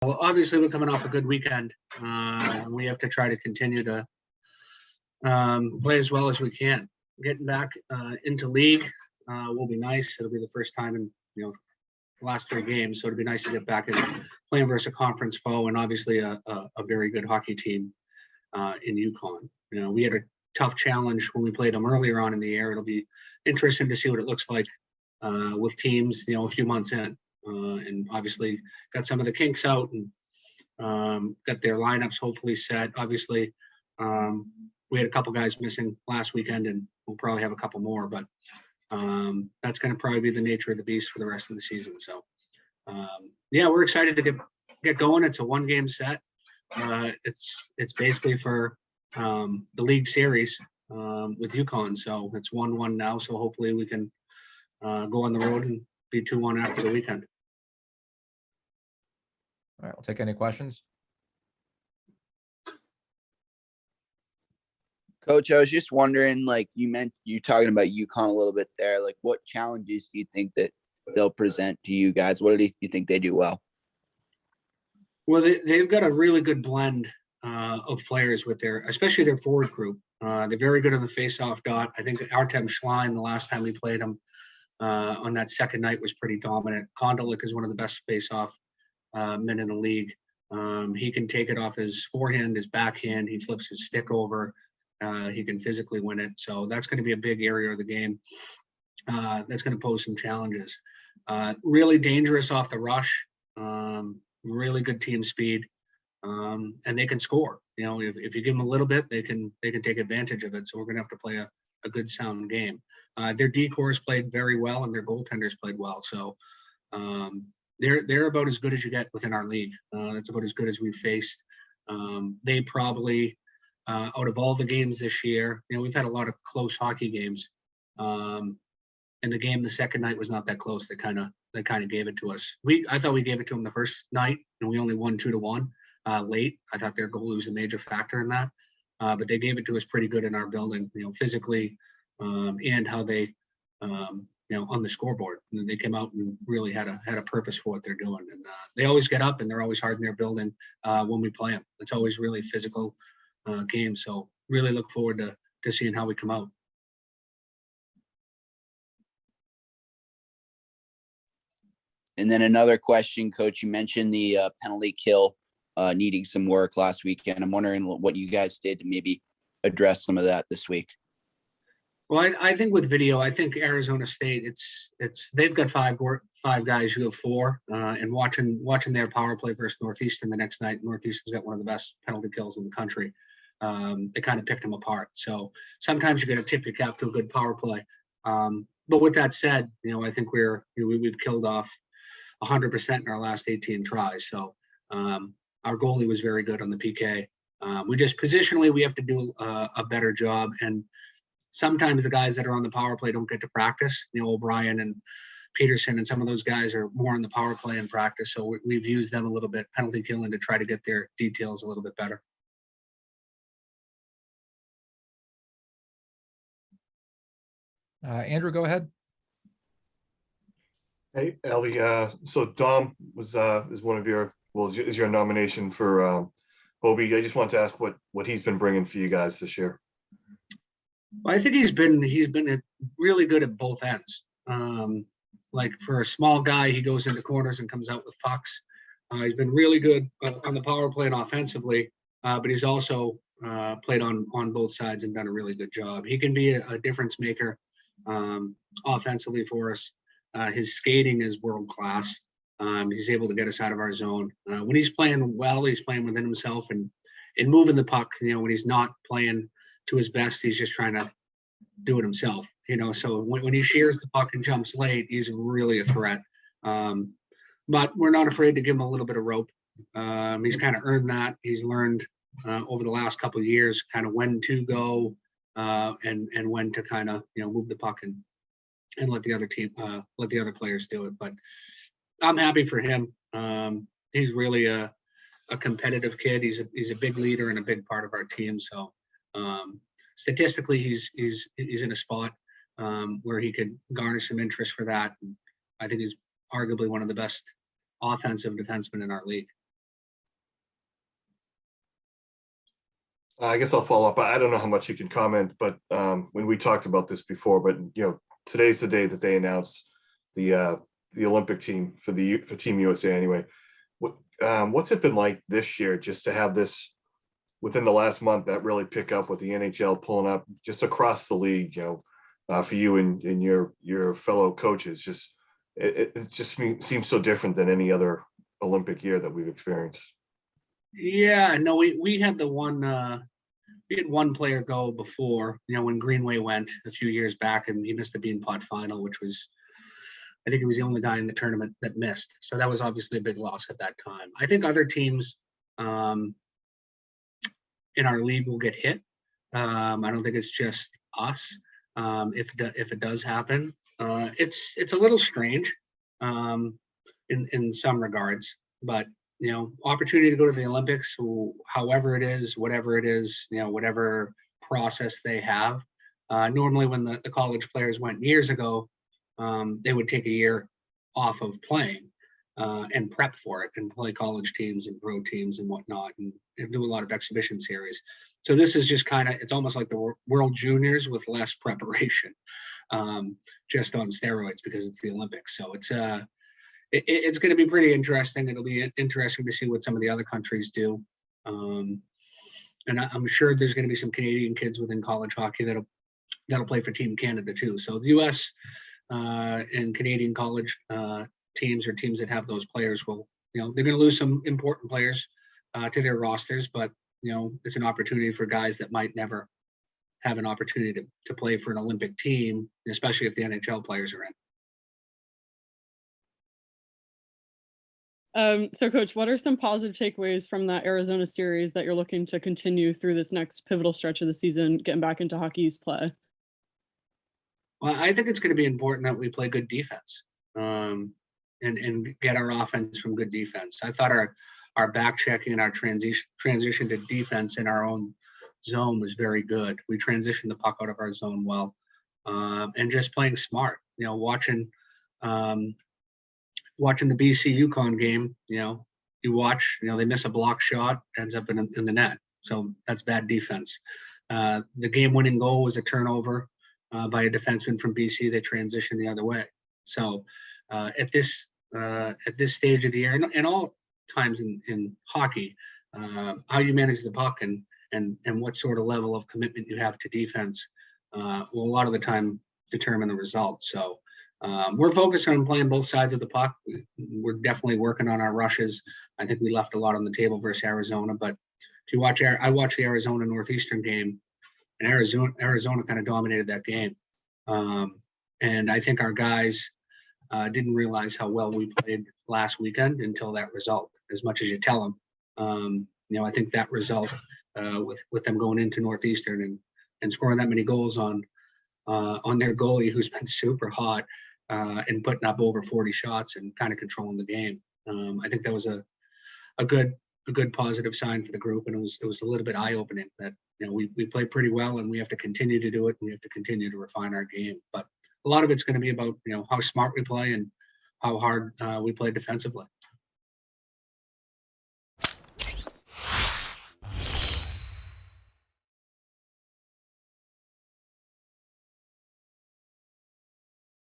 Well, obviously, we're coming off a good weekend. We have to try to continue to play as well as we can. Getting back into league will be nice. It'll be the first time in the last 3 games, so it'll be nice to get back and playing versus a conference foe, and obviously a very good hockey team in UConn. We had a tough challenge when we played them earlier on in the year. It'll be interesting to see what it looks like with teams, a few months in. And obviously got some of the kinks out and got their lineups hopefully set. Obviously, we had a couple guys missing last weekend, and we'll probably have a couple more, but that's going to probably be the nature of the beast for the rest of the season. So, yeah, we're excited to get going. It's a 1-game set. It's basically for the league series with UConn. So it's 1-1 now. So hopefully we can go on the road and be 2-1 after the weekend. All right, we'll take any questions. Coach, I was just wondering, you talking about UConn a little bit there, what challenges do you think that they'll present to you guys? What do you think they do well? Well, they've got a really good blend of players with especially their forward group. They're very good on the face-off dot. I think Artem Schlein, the last time we played him on that second night, was pretty dominant. Kondelik is one of the best face-off men in the league. He can take it off his forehand, his backhand. He flips his stick over. He can physically win it. So that's going to be a big area of the game. That's going to pose some challenges. Really dangerous off the rush. Really good team speed. And they can score. If you give them a little bit, they can take advantage of it. So we're going to have to play a good sound game. Their D-cores played very well, and their goaltenders played well. So they're about as good as you get within our league. That's about as good as we've faced. They probably, out of all the games this year, we've had a lot of close hockey games. And the second night was not that close. They kind of gave it to us. I thought we gave it to them the first night, and we only won 2-1 late. I thought their goalie was a major factor in that. But they gave it to us pretty good in our building, physically, and how they, on the scoreboard. And they came out and really had a purpose for what they're doing. And they always get up, and they're always hard in their building when we play them. It's always really physical game. So really look forward to seeing how we come out. And then another question, Coach, you mentioned the penalty kill needing some work last weekend. I'm wondering what you guys did to maybe address some of that this week. Well, I think with video, I think Arizona State, they've got five guys, you have 4, and watching their power play versus Northeastern the next night. Northeastern's got one of the best penalty kills in the country. They kind of picked them apart. So sometimes you got to tip your cap to a good power play. But with that said, I think we've killed off 100% in our last 18 tries. So our goalie was very good on the PK. We just positionally, we have to do a better job. And sometimes the guys that are on the power play don't get to practice. O'Brien and Peterson and some of those guys are more on the power play in practice. So we've used them a little bit, penalty killing, to try to get their details a little bit better. Andrew, go ahead. Hey, Albie. So Dom is one of is your nomination for Hobie. I just want to ask what he's been bringing for you guys this year. Well, I think he's been really good at both ends. Like for a small guy, he goes into corners and comes out with pucks. He's been really good on the power play and offensively, but he's also played on both sides and done a really good job. He can be a difference maker offensively for us. His skating is world class. He's able to get us out of our zone. When he's playing well, he's playing within himself and moving the puck. When he's not playing to his best, he's just trying to do it himself. So when he shears the puck and jumps late, he's really a threat. But we're not afraid to give him a little bit of rope. He's kind of earned that. He's learned over the last couple of years kind of when to go and when to kind of move the puck and let the other players do it. But I'm happy for him. He's really a competitive kid. He's a big leader and a big part of our team. So statistically, he's in a spot where he could garner some interest for that. And I think he's arguably one of the best offensive defensemen in our league. I guess I'll follow up. I don't know how much you can comment, but when we talked about this before, but today's the day that they announced the Olympic team for Team USA anyway. What's it been like this year just to have this within the last month that really pick up with the NHL pulling up just across the league, for you and your fellow coaches? Just it just seems so different than any other Olympic year that we've experienced. Yeah, no, we had we had one player go before, when Greenway went a few years back, and he missed the Beanpot final, which was, I think he was the only guy in the tournament that missed. So that was obviously a big loss at that time. I think other teams in our league will get hit. I don't think it's just us. If it does happen, it's a little strange in some regards, but opportunity to go to the Olympics, however it is, whatever it is, whatever process they have. Normally when the college players went years ago, they would take a year off of playing and prep for it and play college teams and pro teams and whatnot and do a lot of exhibition series. So this is just it's almost like the World Juniors with less preparation, just on steroids because it's the Olympics. So it's going to be pretty interesting. It'll be interesting to see what some of the other countries do. And I'm sure there's going to be some Canadian kids within college hockey that'll play for Team Canada too. So the US and Canadian college teams or teams that have those players will, they're going to lose some important players to their rosters, but it's an opportunity for guys that might never have an opportunity to play for an Olympic team, especially if the NHL players are in. So Coach, what are some positive takeaways from that Arizona series that you're looking to continue through this next pivotal stretch of the season, getting back into Hockey East play? Well, I think it's going to be important that we play good defense and get our offense from good defense. I thought our back checking and our transition to defense in our own zone was very good. We transitioned the puck out of our zone well, and just playing smart. Watching the BC UConn game, you watch, they miss a block shot, ends up in the net. So that's bad defense. The game-winning goal was a turnover by a defenseman from BC. They transitioned the other way. So at this stage of the year, and all times in hockey, how you manage the puck and what sort of level of commitment you have to defense will a lot of the time determine the result. So we're focused on playing both sides of the puck. We're definitely working on our rushes. I think we left a lot on the table versus Arizona, but if you watch, I watched the Arizona Northeastern game, and Arizona kind of dominated that game. And I think our guys didn't realize how well we played last weekend until that result, as much as you tell them. I think that result with them going into Northeastern and scoring that many goals on their goalie, who's been super hot, and putting up over 40 shots and kind of controlling the game. I think that was a good positive sign for the group, and it was a little bit eye-opening that we played pretty well, and we have to continue to do it, and we have to continue to refine our game. But a lot of it's going to be about how smart we play and how hard we play defensively.